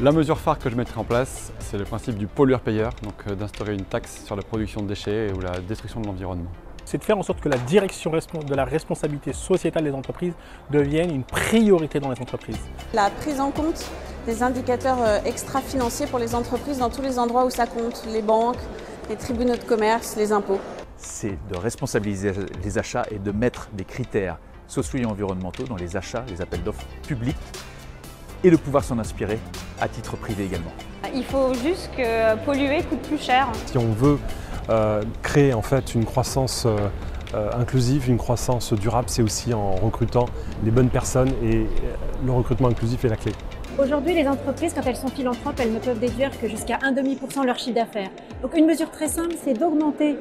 La mesure phare que je mettrai en place, c'est le principe du pollueur-payeur, donc d'instaurer une taxe sur la production de déchets ou la destruction de l'environnement. C'est de faire en sorte que la direction de la responsabilité sociétale des entreprises devienne une priorité dans les entreprises. La prise en compte des indicateurs extra-financiers pour les entreprises dans tous les endroits où ça compte, les banques, les tribunaux de commerce, les impôts. C'est de responsabiliser les achats et de mettre des critères sociaux et environnementaux dans les achats, les appels d'offres publics, et de pouvoir s'en inspirer à titre privé également. Il faut juste que polluer coûte plus cher. Si on veut créer en fait une croissance inclusive, une croissance durable, c'est aussi en recrutant les bonnes personnes et le recrutement inclusif est la clé. Aujourd'hui, les entreprises, quand elles sont philanthropes, elles ne peuvent déduire que jusqu'à 1,5% de leur chiffre d'affaires. Donc une mesure très simple, c'est d'augmenter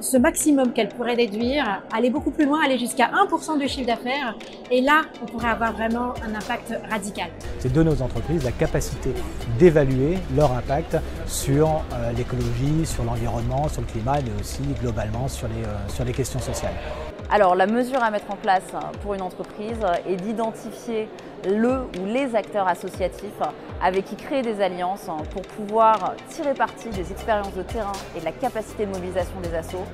ce maximum qu'elles pourraient déduire, aller beaucoup plus loin, aller jusqu'à 1% du chiffre d'affaires. Et là, on pourrait avoir vraiment un impact radical. C'est donner aux entreprises la capacité d'évaluer leur impact sur l'écologie, sur l'environnement, sur le climat, mais aussi globalement sur les questions sociales. Alors la mesure à mettre en place pour une entreprise est d'identifier le ou les acteurs associatifs avec qui créer des alliances pour pouvoir tirer parti des expériences de terrain et de la capacité de mobilisation des assos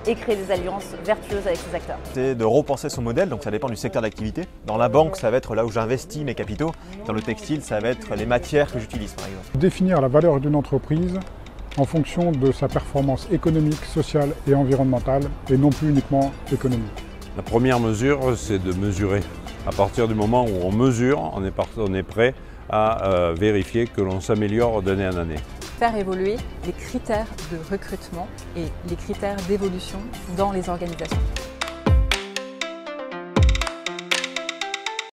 et créer des alliances vertueuses avec ces acteurs. C'est de repenser son modèle, donc ça dépend du secteur d'activité. Dans la banque, ça va être là où j'investis mes capitaux. Dans le textile, ça va être les matières que j'utilise par exemple. Définir la valeur d'une entreprise en fonction de sa performance économique, sociale et environnementale, et non plus uniquement économique. La première mesure, c'est de mesurer. À partir du moment où on mesure, on est prêt à vérifier que l'on s'améliore d'année en année. Faire évoluer les critères de recrutement et les critères d'évolution dans les organisations.